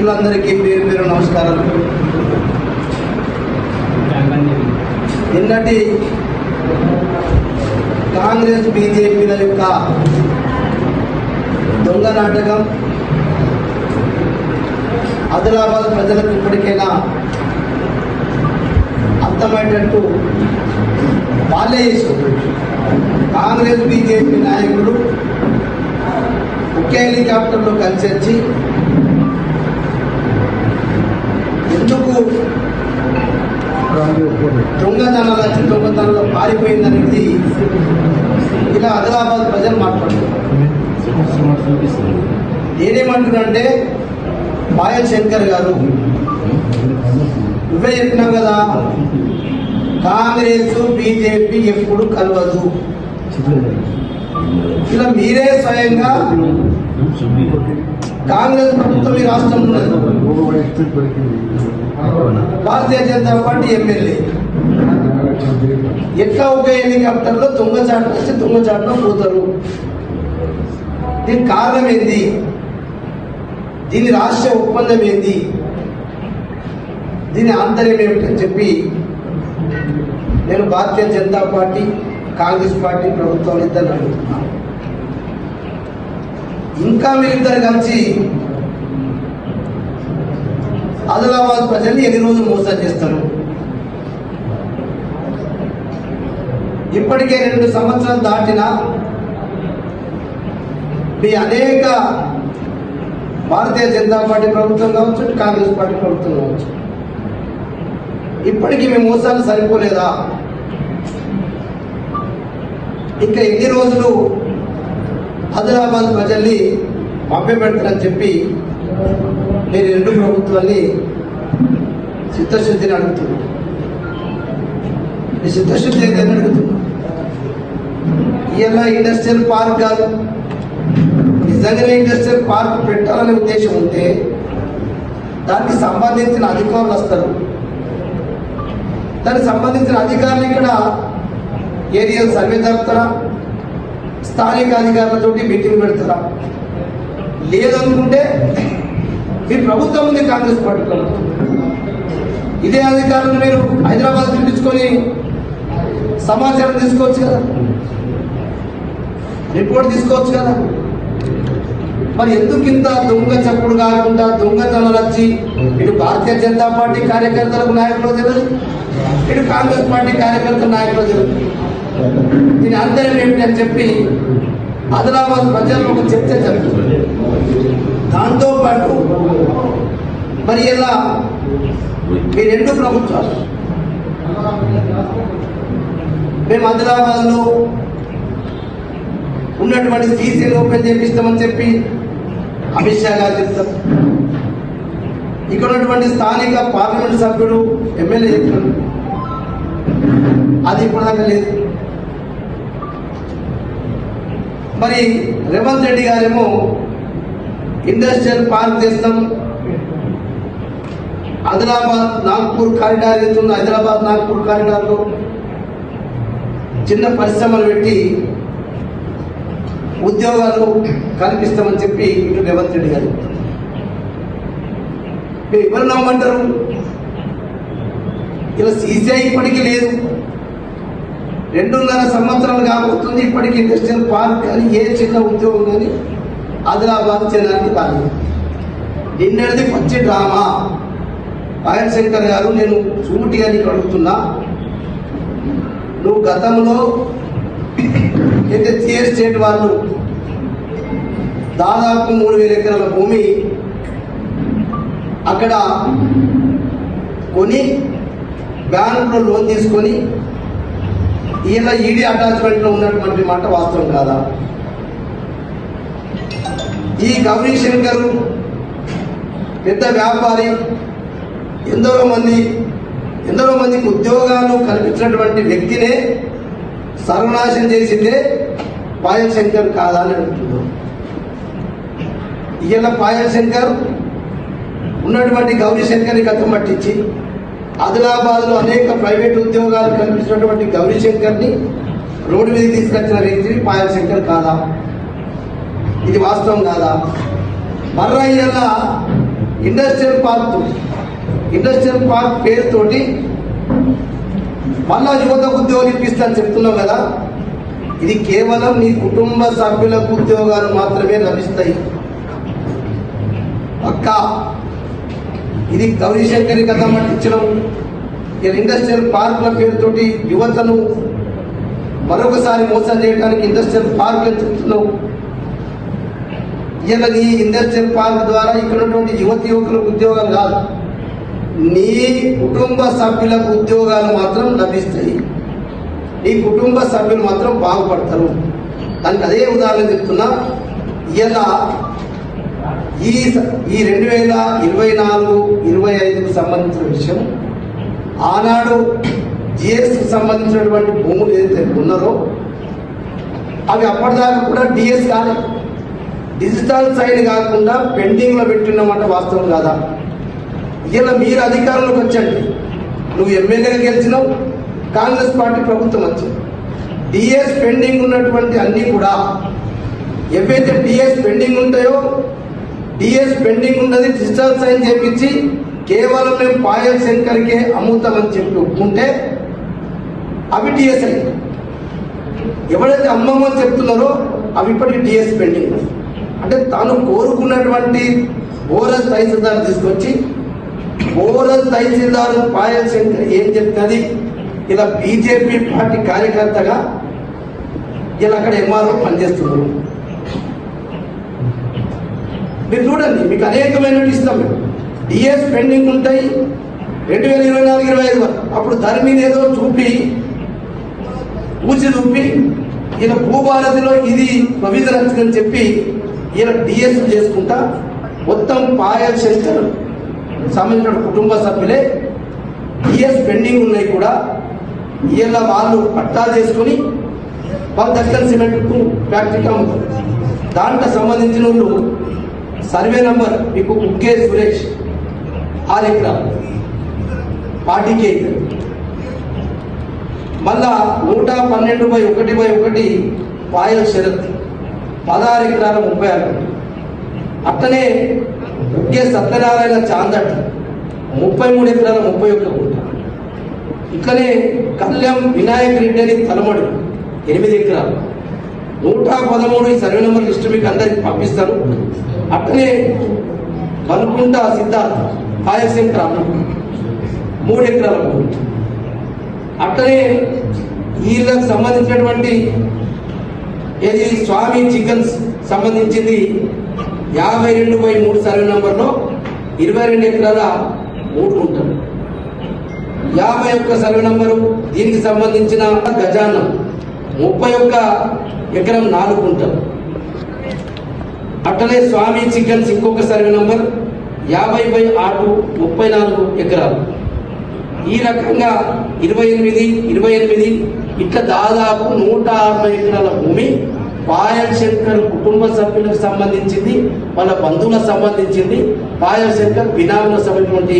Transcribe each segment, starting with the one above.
మిత్రులందరికీ పేరు పేరు నమస్కారాలు. నిన్నటి కాంగ్రెస్ బీజేపీల యొక్క దొంగ నాటకం ఆదిలాబాద్ ప్రజలకు ఇప్పటికైనా అర్థమయ్యేటట్టు వాళ్ళే చేశారు. కాంగ్రెస్ బీజేపీ నాయకులు ఒకే హెలికాప్టర్లో కలిసి వచ్చి ఎందుకు దొంగతనంలో పారిపోయిందనేది ఇలా ఆదిలాబాద్ ప్రజలు మాట్లాడుతున్నారు. నేనేమంటున్నానంటే పాయల్ శంకర్ గారు, నువ్వే చెప్పినావు కదా కాంగ్రెస్ బీజేపీ ఎప్పుడు కలవదు. ఇలా మీరే స్వయంగా కాంగ్రెస్ ప్రభుత్వం ఈ రాష్ట్రంలో భారతీయ జనతా పార్టీ ఎమ్మెల్యే ఎట్లా ఒక హెలికాప్టర్లో దొంగచాటు వచ్చి దొంగచాటులో పోతారు? దీనికి కారణం ఏంది? దీని రాష్ట్ర ఒప్పందం ఏంది? దీని ఆంతర్యం ఏమిటని చెప్పి నేను భారతీయ జనతా పార్టీ కాంగ్రెస్ పార్టీ ప్రభుత్వాలు ఇద్దరు అడుగుతున్నాను. ఇంకా మీరిద్దరు కలిసి ఆదిలాబాద్ ప్రజల్ని ఎన్ని రోజులు మోసం చేస్తారు? ఇప్పటికే 2 సంవత్సరాలు దాటినా మీ అనేక భారతీయ జనతా పార్టీ ప్రభుత్వం కావచ్చు, కాంగ్రెస్ పార్టీ ప్రభుత్వం కావచ్చు, ఇప్పటికీ మీ మోసాలు సరిపోలేదా? ఇంకా ఎన్ని రోజులు ఆదిలాబాద్ ప్రజల్ని పంపిపెడతారని చెప్పి నేను 2 ప్రభుత్వాన్ని చిత్తశుద్ధిని అడుగుతున్నాను. ఈ చిత్తశుద్ధి ఏదైనా అడుగుతున్నా. ఇలా ఇండస్ట్రియల్ పార్క్ కాదు, నిజంగానే ఇండస్ట్రియల్ పార్క్ పెట్టాలనే ఉద్దేశం ఉంటే దానికి సంబంధించిన అధికారులు వస్తారు. దానికి సంబంధించిన అధికారులు ఇక్కడ ఏరియల్ సర్వే జరుపుతారా, స్థానిక అధికారులతో మీటింగ్ పెడతారా? లేదనుకుంటే మీ ప్రభుత్వం ఉంది, కాంగ్రెస్ పార్టీ ప్రభుత్వం. ఇదే అధికారులను మీరు హైదరాబాద్ పిలిపించుకొని సమాచారం తీసుకోవచ్చు కదా, రిపోర్ట్ తీసుకోవచ్చు కదా. మరి ఎందుకు ఇంత దొంగ చప్పుడు కాకుండా దొంగతనాలు వచ్చి ఇటు భారతీయ జనతా పార్టీ కార్యకర్తలకు నాయకులు తెలియదు, ఇటు కాంగ్రెస్ పార్టీ కార్యకర్తల నాయకులు తెలియదు? దీని ఆంతర్యం ఏమిటి అని చెప్పి ఆదిలాబాద్ ప్రజల్లో ఒక చర్చ జరుగుతుంది. దాంతోపాటు మరి ఇలా మీ 2 ప్రభుత్వాలు మేము ఆదిలాబాద్లో ఉన్నటువంటి సీసీలు ఓపెన్ చేపిస్తామని చెప్పి అమిత్ షా గారు చెప్తారు. ఇక్కడ ఉన్నటువంటి స్థానిక పార్లమెంట్ సభ్యుడు ఎమ్మెల్యే చెప్తారు. అది ఇప్పుడు దాకా లేదు. మరి రేవంత్ రెడ్డి గారేమో ఇండస్ట్రియల్ పార్క్ చేస్తాం, ఆదిలాబాద్ నాగ్పూర్ కారిడార్ అవుతుంది, హైదరాబాద్ నాగ్పూర్ కారిడార్లో చిన్న పరిశ్రమలు పెట్టి ఉద్యోగాలు కల్పిస్తామని చెప్పి ఇటు రేవంత్ రెడ్డి గారు ఎవరు నమ్మంటారు? ఇలా సీసీఐ ఇప్పటికీ లేదు. 2.5 సంవత్సరాలు కాబోతుంది, ఇప్పటికీ ఇండస్ట్రియల్ పార్క్ కానీ ఏ చిన్న ఉద్యోగం కానీ ఆదిలాబాద్ చేయడానికి కాదు. నిన్నటిది పచ్చి డ్రామా. పాయల్ శంకర్ గారు, నేను సూటిగా నీకు అడుగుతున్నా, నువ్వు గతంలో అయితే సిఎస్ స్టేట్ వాళ్ళు దాదాపు 3,000 ఎకరాల భూమి అక్కడ కొని బ్యాంకులో లోన్ తీసుకొని ఇలా ఈడీ అటాచ్మెంట్లో ఉన్నటువంటి మాట వాస్తవం కాదా? ఈ గౌరీ శంకర్ పెద్ద వ్యాపారి, ఎందరో మందికి ఉద్యోగాలు కల్పించినటువంటి వ్యక్తినే సర్వనాశనం చేసిందే పాయల్ శంకర్ కాదా అని అడుగుతున్నాం. ఇలా పాయల్ శంకర్ ఉన్నటువంటి గౌరీ శంకర్ని గతం పట్టించి ఆదిలాబాద్లో అనేక ప్రైవేట్ ఉద్యోగాలు కల్పించినటువంటి గౌరీ శంకర్ని రోడ్డు మీద తీసుకొచ్చిన వ్యక్తి పాయల్ శంకర్ కాదా? ఇది వాస్తవం కాదా? మర్రయ్యల ఇండస్ట్రియల్ పార్క్ పేరుతోటి మళ్ళా యువతకు ఉద్యోగాలు ఇప్పిస్తాను చెప్తున్నావు కదా, ఇది కేవలం నీ కుటుంబ సభ్యులకు ఉద్యోగాలు మాత్రమే లభిస్తాయి. పక్క ఇది గౌరీశంకరి కథ మట్టించడం, ఇండస్ట్రియల్ పార్కుల పేరుతోటి యువతను మరొకసారి మోసం చేయడానికి ఇండస్ట్రియల్ పార్క్ అని చెప్తున్నావు. ఇలా నీ ఇండస్ట్రియల్ పార్క్ ద్వారా ఇక్కడ ఉన్నటువంటి యువకులకు ఉద్యోగాలు కాదు, నీ కుటుంబ సభ్యులకు ఉద్యోగాలు మాత్రం లభిస్తాయి. నీ కుటుంబ సభ్యులు మాత్రం బాగుపడతారు. దానికి అదే ఉదాహరణ చెప్తున్నా. ఇలా ఈ 2024-25కు సంబంధించిన విషయం, ఆనాడు జిఎస్కి సంబంధించినటువంటి భూములు ఏదైతే ఉన్నారో అవి అప్పటిదాకా కూడా డిఎస్ కాలేదు, డిజిటల్ సైడ్ కాకుండా పెండింగ్ లో పెట్టినమాట వాస్తవం కాదా? ఇలా మీరు అధికారంలోకి వచ్చండి, నువ్వు ఎమ్మెల్యేగా గెలిచినావు, కాంగ్రెస్ పార్టీ ప్రభుత్వం వచ్చింది. డిఎస్ పెండింగ్ ఉన్నటువంటి అన్ని కూడా ఏవైతే డిఎస్ పెండింగ్ ఉంటాయో, డిఎస్ పెండింగ్ ఉన్నది డిజిటల్ సైన్ చేపించి కేవలం మేము పాయల్ శంకర్కే అమ్ముతామని చెప్పి ఒప్పుకుంటే అవి డిఎస్ అయింది. ఎవరైతే అమ్మమ్మని చెప్తున్నారో అవి ఇప్పటికీ డిఎస్ పెండింగ్. అంటే తాను కోరుకున్నటువంటి బోరస్ తహసీల్దార్ తీసుకొచ్చి బోరస్ తహసీల్దార్ పాయల్ శంకర్ ఏం చెప్తుంది, ఇలా బీజేపీ పార్టీ కార్యకర్తగా ఇలా అక్కడ ఎంఆర్ఓ పనిచేస్తున్నారు. మీరు చూడండి, మీకు అనేకమైన ఇస్తాం. మేము డిఎస్ పెండింగ్ ఉంటాయి 2024-25 వరకు. అప్పుడు దాని మీద ఏదో చూపి ఇలా భూభారతిలో ఇది ప్రొవిజన్ వచ్చిందని చెప్పి ఇలా డిఎస్ చేసుకుంటా మొత్తం పాయల్ శంకర్ సంబంధించిన కుటుంబ సభ్యులే డిఎస్ పెండింగ్ ఉన్నాయి కూడా ఇలా వాళ్ళు పట్టాలు చేసుకుని వాళ్ళు దక్కన్ సిమెంట్ ఫ్యాక్టరీకి అమ్ముతారు. దాంట్లో సంబంధించిన వాళ్ళు సర్వే నంబర్ మీకు కుక్కే సురేష్ 6 ఎకరాలు పార్టీకే, మళ్ళా 112/1/1 పాయల్ శరత్ 16 ఎకరాల 36. అట్లనే కుక్కే సత్యనారాయణ చాందట్ 33 ఎకరాల 31 గుంట. ఇట్లనే కళ్యాణ్ వినాయక్ రెడ్డి అని తలమడు 8 ఎకరాలు 113. ఈ సర్వే నెంబర్ లిస్టు మీకు అందరికి పంపిస్తాను. అట్లనే బనుకుంట సిద్ధార్థ పాయల్ శంకర్ 3 ఎకరాల భూమి. అట్లనే వీళ్ళకు సంబంధించినటువంటి ఏది స్వామి చికెన్స్ సంబంధించింది 52/3 సర్వే నంబర్లో 22 ఎకరాల 3 గుంటలు. 51 సర్వే నంబరు దీనికి సంబంధించిన గజాన్నం 31 ఎకరం 4 గుంటలు. అట్లనే స్వామి చికెన్స్ ఇంకొక సర్వే నంబర్ 50/8 34 ఎకరాలు. ఈ రకంగా 28 ఇట్లా దాదాపు 160 ఎకరాల భూమి పాయల్ శంకర్ కుటుంబ సభ్యులకు సంబంధించింది, వాళ్ళ బంధువులకు సంబంధించింది, పాయల్ శంకర్ బినాములకు సంబంధించినటువంటి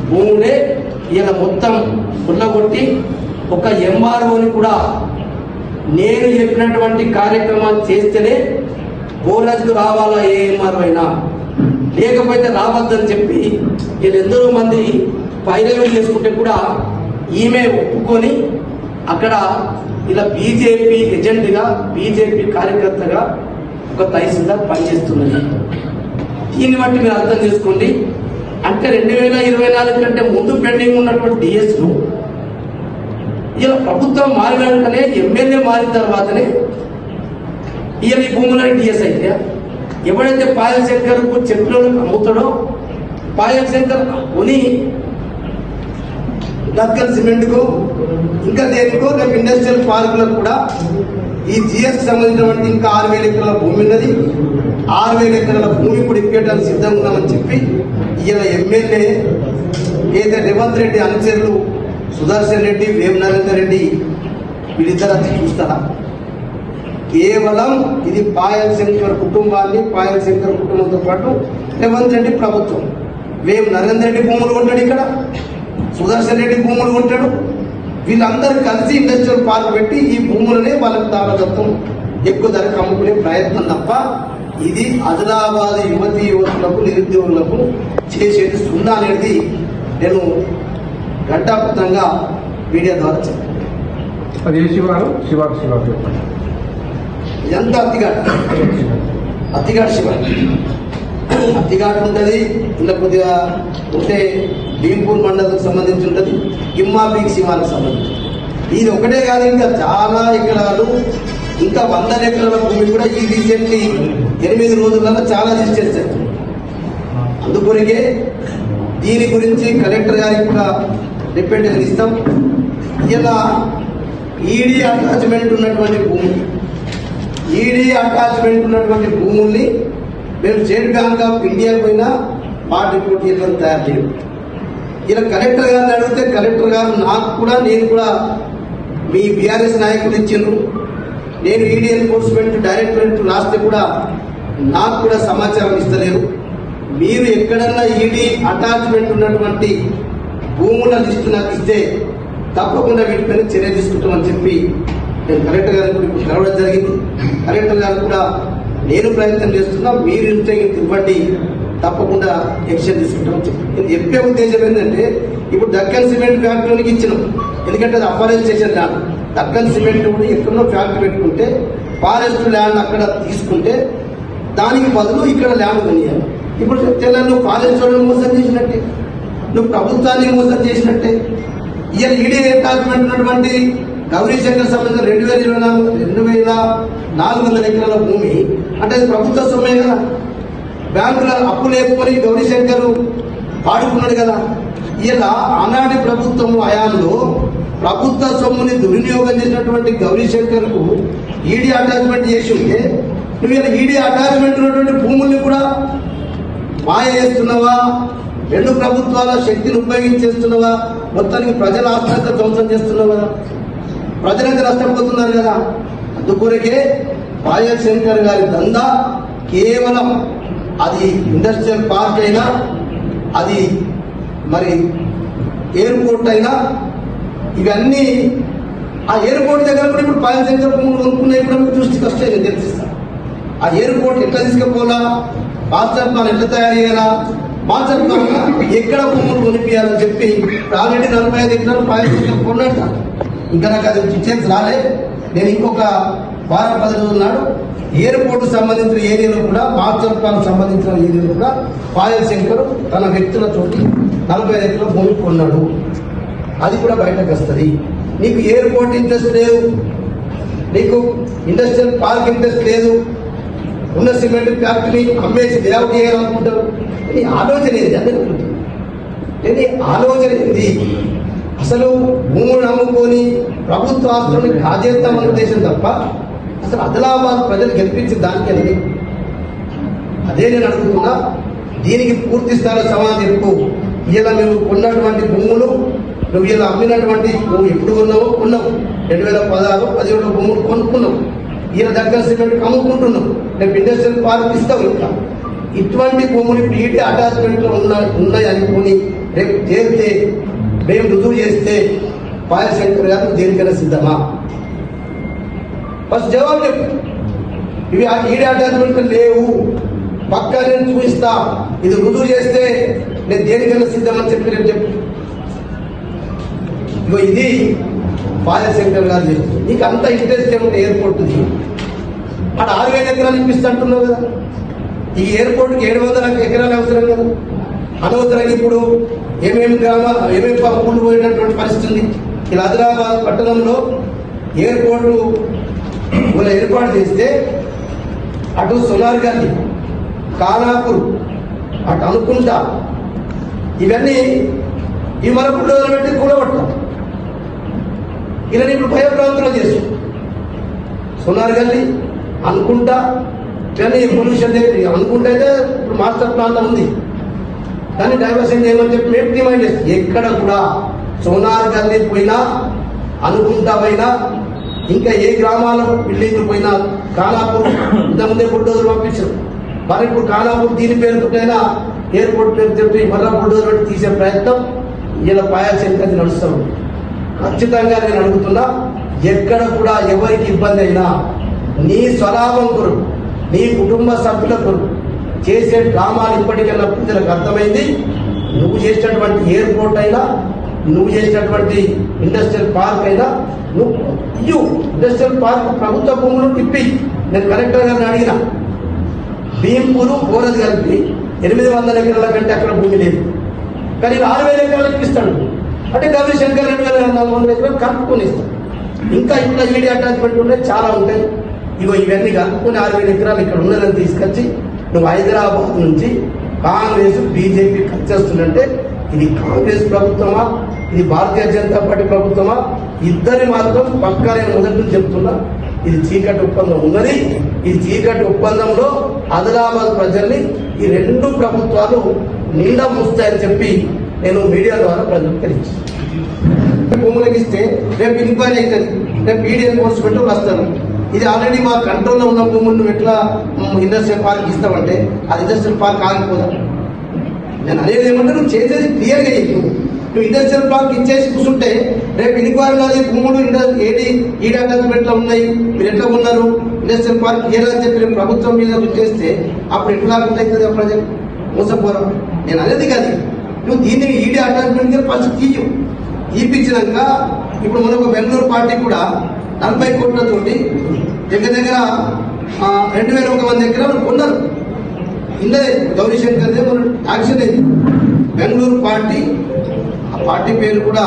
భూములే ఇలా మొత్తం కొల్లగొట్టి ఒక ఎంఆర్ఓని కూడా నేను చెప్పినటువంటి కార్యక్రమాలు చేస్తేనే బోనస్కు రావాలా ఏ ఎంఆర్ఓ అయినా, లేకపోతే రావద్దని చెప్పి వీళ్ళెందరో మంది పైరవీ చేసుకుంటే కూడా ఈమె ఒప్పుకొని అక్కడ ఇలా బీజేపీ ఏజెంట్గా బీజేపీ కార్యకర్తగా ఒక తహసీల్దార్ పనిచేస్తున్నది. దీన్ని బట్టి మీరు అర్థం చేసుకోండి. అంటే 2024 కంటే ముందు పెండింగ్ ఉన్నటువంటి డిఎస్ను ఇలా ప్రభుత్వం మారిన వెంటనే ఎమ్మెల్యే మారిన తర్వాతనే ఇలా ఈ భూములని డిఎస్ అయితే ఎవడైతే పాయల్ శంకర్ చెట్లను అమ్ముతాడో పాయల్ శంకర్ కొని దక్కన్ సిమెంట్కు ఇంకా దేనికో రేపు ఇండస్ట్రియల్ పార్కులకు కూడా ఈ జిఎస్ సంబంధించినటువంటి ఇంకా 6,000 ఎకరాల భూమి ఉన్నది. 6,000 ఎకరాల భూమి కూడా ఇప్పేయడానికి సిద్ధంగా ఉన్నామని చెప్పి ఈయన ఎమ్మెల్యే ఏదైతే రేవంత్ రెడ్డి అనుచరులు సుదర్శన్ రెడ్డి, వేవ్ నరేందర్ రెడ్డి వీళ్ళిద్దరు చూస్తారా? కేవలం ఇది పాయల్ శంకర్ కుటుంబాన్ని, పాయల్ శంకర్ కుటుంబంతో పాటు రేవంత్ రెడ్డి ప్రభుత్వం, వేవ్ నరేందర్ రెడ్డి భూములు ఉంటాడు, ఇక్కడ సుదర్శన్ రెడ్డి భూములు ఉంటాడు. వీళ్ళందరూ కలిసి ఇండస్ట్రియల్ పార్క్ పెట్టి ఈ భూములనే వాళ్ళకి దారదత్వం ఎక్కువ ధరకు అమ్ముకునే ప్రయత్నం తప్ప ఇది ఆదిలాబాద్ యువతీ యువకులకు, నిరుద్యోగులకు చేసేది సున్నా అనేది నేను ఘంటాపత్రంగా మీడియా ద్వారా చెప్పాను. అది ఏ శివారు? శివారు ఇదంతా అత్తిఘాట్ శివారు. అత్తిఘాట్ ఉంటుంది, ఇలా కొద్దిగా ఉంటే భీంపూర్ మండలకు సంబంధించి ఉంటుంది, గిమ్మాపీక్ శివానికి సంబంధించి. ఇది ఒకటే కాదు, ఇంకా చాలా ఎకరాలు, ఇంకా 100 ఎకరాల భూమి కూడా ఈ రీసెంట్లీ 8 రోజులలో చాలా చేశారు. అందుకొరకే దీని గురించి కలెక్టర్ గారికి కూడా రిప్రజెంటేషన్ ఇస్తాం. ఇలా ఈడీ అటాచ్మెంట్ ఉన్నటువంటి భూముల్ని మేము స్టేట్ బ్యాంక్ ఆఫ్ ఇండియా పోయినా పార్ట్ రిపోర్ట్ తయారు చేయడం. ఇలా కలెక్టర్ గారిని అడిగితే కలెక్టర్ గారు నేను కూడా మీ బీఆర్ఎస్ నాయకులు ఇచ్చిండ్రు, నేను ఈడీ ఎన్ఫోర్స్మెంట్ డైరెక్టరేట్ రాస్తే కూడా నాకు కూడా సమాచారం ఇస్తలేరు. మీరు ఎక్కడన్నా ఈడీ అటాచ్మెంట్ ఉన్నటువంటి భూముల లిస్టు నాకు ఇస్తే తప్పకుండా వీటిపైన చర్య తీసుకుంటామని చెప్పి నేను కలెక్టర్ గారికి ఇప్పుడు కలవడం జరిగింది. కలెక్టర్ గారు కూడా నేను ప్రయత్నం చేస్తున్నా, మీరు ఇంటే ఇవ్వండి, తప్పకుండా యాక్షన్ తీసుకుంటామని చెప్పి. నేను చెప్పే ఉద్దేశం ఏంటంటే, ఇప్పుడు దక్కన్ సిమెంట్ ఫ్యాక్టరీకి ఇచ్చినాం, ఎందుకంటే అది అఫారెస్టేషన్ ల్యాండ్. దక్కన్ సిమెంట్ కూడా ఎక్కడో ఫ్యాక్టరీ పెట్టుకుంటే ఫారెస్ట్ ల్యాండ్ అక్కడ తీసుకుంటే దానికి బదులు ఇక్కడ ల్యాండ్ కొనియాలి. ఇప్పుడు చెప్తే నువ్వు ఫారెస్ట్ మోసం చేసినట్టే, నువ్వు ప్రభుత్వాన్ని మోసం చేసినట్టే. ఇయర్ ఈడీ అటాచ్మెంట్ ఉన్నటువంటి గౌరీశంకర్ సంబంధించిన 2400 ఎకరాల భూమి అంటే అది ప్రభుత్వ సొమ్మే కదా. బ్యాంకుల అప్పు లేకపోయి గౌరీశంకర్ వాడుకున్నాడు కదా. ఇలా ఆనాటి ప్రభుత్వం హయాంలో ప్రభుత్వ సొమ్ముని దుర్వినియోగం చేసినటువంటి గౌరీశంకర్ కు ఈడీ అటాచ్మెంట్ చేసి ఉంటే నువ్వు ఇలా ఈడీ అటాచ్మెంట్ ఉన్నటువంటి భూముల్ని కూడా మాయ చేస్తున్నావా? 2 ప్రభుత్వాల శక్తిని ఉపయోగించేస్తున్నావా? మొత్తానికి ప్రజల ఆస్తి ధ్వంసం చేస్తున్నావు కదా, ప్రజలంతా నష్టపోతున్నారు కదా. అందుకొరకే పాయల్ శంకర్ గారి దందా కేవలం అది ఇండస్ట్రియల్ పార్క్ అయినా, అది మరి ఎయిర్పోర్ట్ అయినా, ఇవన్నీ ఆ ఎయిర్పోర్ట్ దగ్గర కూడా ఇప్పుడు పాయల్ శంకర్ భూములు కొనుక్కున్నాయి కూడా మీకు దృష్టికి వస్తే నేను తెలిసిస్తాను. ఆ ఎయిర్పోర్ట్ ఎట్లా తీసుకుపోవాలా, మాస్టర్ ప్లాన్ ఎట్లా తయారు చేయాలా, మాస్టర్ ప్లాన్ ఎక్కడ భూములు కొనిపించాలని చెప్పి ఆల్రెడీ 45 ఎకరాలు పాయల్ శంకర్ కొన్నట్ట. ఇంకా నాకు అది డీటెయిల్స్ రాలే. నేను ఇంకొక వారం 10 రోజుల నాడు ఎయిర్పోర్ట్ సంబంధించిన ఏరియాలో కూడా, మాస్టర్ ప్లాన్ సంబంధించిన ఏరియాలో కూడా పాయల్ శంకర్ తన వ్యక్తులతోటి 45 ఎకరాల భూమి కొన్నాడు. అది కూడా బయటకు వస్తుంది. నీకు ఎయిర్పోర్ట్ ఇంట్రెస్ట్ లేదు, నీకు ఇండస్ట్రియల్ పార్క్ ఇంట్రెస్ట్ లేదు, ఉన్న సిమెంట్ ఫ్యాక్టరీ అమ్మేసి డెవలప్ చేయాలనుకుంటారు. నీ ఆలోచన ఏది? అదే ఆలోచన ఏంది? అసలు భూములు అమ్ముకొని ప్రభుత్వ ఆస్తులను కాజేస్తామన్న ఉద్దేశం తప్ప అసలు ఆదిలాబాద్ ప్రజలు గెలిపించి దానికి అనేది. అదే నేను అడుగుతున్నా, దీనికి పూర్తి స్థాయిలో సమాధానం చెప్పు. ఇలా మేము కొన్నటువంటి భూములు, నువ్వు ఇలా అమ్మినటువంటి నువ్వు ఎప్పుడు కొన్నావు 2016-17 భూములు కొనుక్కున్నావు, ఈయన దగ్గర సిమెంట్ అమ్ముకుంటున్నావు, రేపు ఇండస్ట్రియల్ పార్క్ ఇస్తావు. ఇంకా ఇటువంటి భూములు ఈడీ అటాచ్మెంట్ లో ఉన్నాయి అనుకుని రేపు తేలితే, మేము రుజువు చేస్తే పాయల్ శంకర్ గారు దేనికైనా సిద్ధమా? ఫస్ట్ జవాబు చెప్పు. ఇవి ఈడీ అటాచ్మెంట్ లేవు, పక్కా నేను చూపిస్తా, ఇది రుజువు చేస్తే నేను దేనికైనా సిద్ధమని చెప్పి రేపు చెప్పు. ఇగో ఇది పాయల్ శంకర్ గారు చెప్తుంది. నీకు అంత ఇంట్రెస్ట్ ఏమంటే ఎయిర్పోర్ట్ అక్కడ 6000 ఎకరాలు ఇప్పిస్తుంటున్నావు కదా. ఈ ఎయిర్పోర్ట్కి 700 ఎకరాలు అవసరం కదా. అనవసరంగా ఇప్పుడు ఏమేమి ఊళ్ళు పోయినటువంటి పరిస్థితి ఉంది. ఇలా ఆదిలాబాద్ పట్టణంలో ఎయిర్పోర్టు ఏర్పాటు చేస్తే అటు సోలార్ గాంధీ, ఖానాపూర్, అటు అనుకుంటా, ఇవన్నీ ఈ మన బుల్డోజర్ పెట్టి కూడబట్టాం. ఇలా ఇప్పుడు భయప్రాంతంలో చేస్తాం. సోలార్ గల్లీ అనుకుంటా కానీ పొల్యూషన్ అనుకుంటే అయితే ఇప్పుడు మాస్టర్ ప్లాన్ ఉంది, దాన్ని డైవర్షన్ చేయమని చెప్పి మేము డిమాండ్ చేస్తాం. ఎక్కడ కూడా సోనార్ గల్లీ పోయినా, అనుకుంటా పోయినా, ఇంకా ఏ గ్రామాల బిల్డింగ్లు పోయినా, ఖానాపూర్ ఇంతకుముందే బుల్డోజర్ పంపించారు. మరి ఇప్పుడు ఖానాపూర్ దీని పేరుతోటైనా ఎయిర్పోర్ట్ పేరు చెప్పి మళ్ళా బుల్డోజర్ పెట్టి తీసే ప్రయత్నం ఇలా పాయల్ శంకర్ నడుస్తాం. ఖచ్చితంగా నేను అడుగుతున్నా, ఎక్కడ కూడా ఎవరికి ఇబ్బంది అయినా నీ స్వలాభం కొరకు, నీ కుటుంబ సభ్యుల కొరకు, చేసే డ్రామాలు ఇప్పటికైనా ప్రజలకు అర్థమైంది. నువ్వు చేసినటువంటి ఎయిర్పోర్ట్ అయినా, నువ్వు చేసినటువంటి ఇండస్ట్రియల్ పార్క్ అయినా, నువ్వు ఇండస్ట్రియల్ పార్క్ ప్రభుత్వ భూములు తిప్పి నేను కలెక్టర్ గారిని అడిగిన, భీంపూరు బోరది కలిపి 800 ఎకరాల కంటే అక్కడ భూమి లేదు, కానీ 6,000 ఎకరాలకు ఇస్తాడు. అంటే గౌరీశంకర్ 2,400 ఎకరాలు కలుపుకొని ఇస్తాడు. ఇంకా ఇట్లా ఈడీ అటాచ్మెంట్ ఉంటే చాలా ఉంటాయి. ఇగో ఇవన్నీ కలుపుకొని 6,000 ఎకరాలు ఇక్కడ ఉన్నదని తీసుకొచ్చి నువ్వు హైదరాబాద్ నుంచి కాంగ్రెస్ బీజేపీ ఖర్చేస్తుందంటే ఇది కాంగ్రెస్ ప్రభుత్వమా, ఇది భారతీయ జనతా పార్టీ ప్రభుత్వమా? ఇద్దరి మాత్రం పక్కా నేను మొదటి నుంచి చెప్తున్నా, ఇది చీకటి ఒప్పందం ఉన్నది. ఈ చీకటి ఒప్పందంలో ఆదిలాబాద్ ప్రజల్ని ఈ రెండు ప్రభుత్వాలు నిండా మూస్తాయని చెప్పి నేను మీడియా ద్వారా ప్రజలకు తెలియజేస్తాను. భూములకు ఇస్తే రేపు ఎంక్వైరీ అవుతుంది, రేపు ఈడీ ఎన్ఫోర్స్మెంట్ వస్తారు. ఇది ఆల్రెడీ మా కంట్రోల్లో ఉన్న భూములను ఎట్లా ఇండస్ట్రియల్ పార్క్ ఇస్తామంటే అది ఇండస్ట్రియల్ పార్క్ ఆగిపోదా? నేను అనేది ఏమంటే నువ్వు చేసేది క్లియర్గా చెప్పు. నువ్వు ఇండస్ట్రియల్ పార్క్ ఇచ్చేసి కూర్చుంటే రేపు ఇన్క్వైరీలో అది భూములు ఈడీ అటాచ్మెంట్లో ఉన్నాయి, మీరు ఎట్లా ఉన్నారు, ఇండస్ట్రియల్ పార్క్ ఇయ్యాలని చెప్పి రేపు ప్రభుత్వం మీద చేస్తే అప్పుడు ఎట్లా అవుతుంది ప్రజలు మోసపోరా? నేను అనేది కాదు, నువ్వు దీన్ని ఈడీ అటాచ్మెంట్ ఫస్ట్ తీపించినాక ఇప్పుడు మనకు బెంగళూరు పార్టీ కూడా 40 కోట్లతోటి దగ్గర 2,100 ఎకరాలు కొన్నారు. ఇందే గౌరీశంకర్ మన యాక్షన్ అయింది. బెంగళూరు పార్టీ, ఆ పార్టీ పేరు కూడా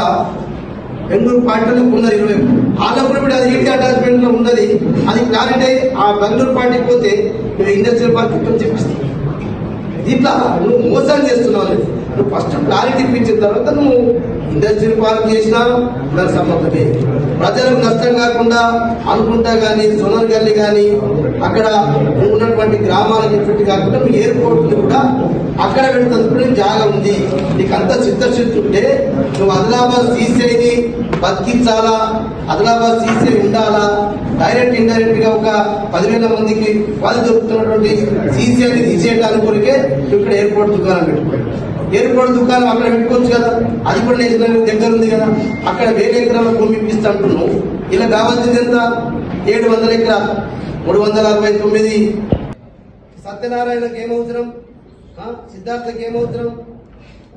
బెంగళూరు పార్టీలో ఉన్నది 20. వాళ్ళప్పుడు ఇప్పుడు అది ఈడీ అటాచ్మెంట్ లో ఉన్నది. అది క్లారిటీ ఆ బెంగళూరు పార్టీ పోతే నువ్వు ఇండస్ట్రియల్ పార్క్ ఇక్కడ చెప్పిస్తావు. ఇట్లా నువ్వు మోసం చేస్తున్నావు. నువ్వు ఫస్ట్ క్లారిటీ ఇప్పించిన తర్వాత నువ్వు ఇండస్ట్రియల్ పార్క్ చేసినా దానికి సంబంధమే. ప్రజలకు నష్టం కాకుండా అనుకుంటా కానీ సోనర్ గల్లీ కానీ అక్కడ ఉన్నటువంటి గ్రామాలకు ఎఫెక్ట్ కాకుండా నువ్వు ఎయిర్పోర్ట్ కూడా అక్కడ పెడుతున్నప్పుడు జాగా ఉంది. నీకు అంత చిత్తశుద్ధి ఉంటే నువ్వు ఆదిలాబాద్ సీసీఐని బతికించాలా, ఆదిలాబాద్ సీసీఐ ఉండాలా, డైరెక్ట్ ఇండైరెక్ట్ గా ఒక 10,000 మందికి ఉపాధి దొరుకుతున్నటువంటి సీసీఐని తీసేయడానికి కొరికే ఇక్కడ ఎయిర్పోర్ట్ దుకాణం పెట్టుకోవాలి. ఎయిర్పోర్ట్ దుకాణం అక్కడ పెట్టుకోవచ్చు కదా, అది కూడా నేషనల్ దగ్గర ఉంది కదా. అక్కడ 1,000 ఎకరాల భూమి ఇప్పిస్తా అంటున్నావు. ఇలా కావాల్సింది ఎంత? 700 ఎకరాలు, 369. సత్యనారాయణకి ఏమవసరం? సిద్ధార్థకి ఏమవసరం?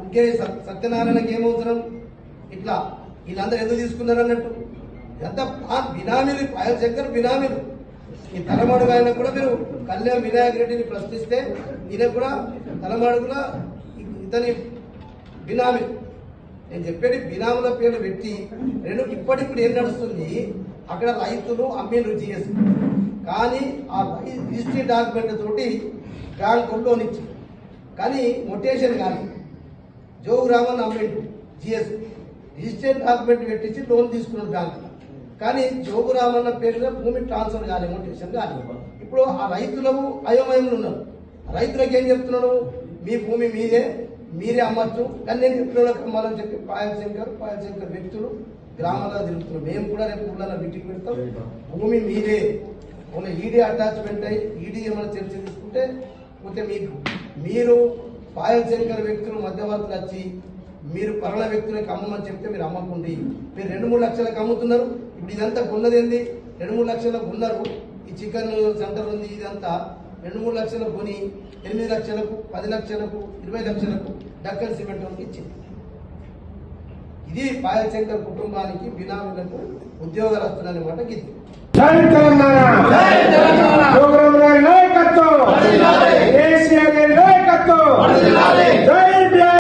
ఇంకే సత్యనారాయణకి ఏమవసరం? ఇట్లా వీళ్ళందరూ ఎందుకు తీసుకున్నారు అన్నట్టు ఇదంతా బినామీలు, పాయల్ శంకర్ బినామీలు. ఈ తలమడుగు ఆయన కూడా మీరు కళ్యాణ్ వినాయక్ రెడ్డిని ప్రశ్నిస్తే ఈయన కూడా తలమడుగుల ఇతని బినామీ. నేను చెప్పేది బినాముల పేర్లు పెట్టి ఇప్పటిప్పుడు ఏం నడుస్తుంది, అక్కడ రైతులు అమ్మీలు జిఎస్, కానీ ఆ రిజిస్ట్రీ డాక్యుమెంట్ తోటి బ్యాంకు లోన్ ఇచ్చి, కానీ మొటేషన్ కానీ జోగు రామన్ అమ్మేండు జిఎస్ రిజిస్ట్రేషన్ డాక్యుమెంట్ పెట్టించి లోన్ తీసుకున్నాడు బ్యాంకు. కానీ జోగు రామన్న పేరులో భూమి ట్రాన్స్ఫర్ కాలే, మొటేషన్ కాలే. ఇప్పుడు ఆ రైతులకు అయోమయంలో ఉన్నారు. రైతులకు ఏం చెప్తున్నాడు, మీ భూమి మీరే అమ్మచ్చు, కానీ నేను చెప్పినోళ్ళకి అమ్మాలని చెప్పి పాయల్ శంకర్ వ్యక్తులు గ్రామాల్లో తిరుగుతున్నారు. మేము కూడా రేపు ఊళ్ళలో మీటింగ్ పెడతాం. భూమి మీరే, ఈడీ అటాచ్మెంట్ అయ్యి ఈడీ ఏమైనా చర్చ తీసుకుంటే పోతే మీరు పాయల్ శంకర్ వ్యక్తులు మధ్యవర్తులు వచ్చి మీరు పరణ వ్యక్తులకు అమ్మమని చెప్తే మీరు అమ్మకుండి. మీరు 2-3 లక్షలకు అమ్ముతున్నారు. ఇప్పుడు ఇదంతా కొన్నది ఏంది? 2-3 లక్షలకు ఉన్నారు. ఈ చికెన్ సెంటర్ ఉంది, ఇదంతా 2-3 లక్షలకు కొని 8 లక్షలకు, 10 లక్షలకు, 20 లక్షలకు డక్కన్ సిమెంట్ వాళ్ళకి ఇచ్చింది. ఇది పాయల్ శంకర్ కుటుంబానికి బినామీలకు ఉద్యోగాలు వస్తున్నాయన్నమాట. ఇది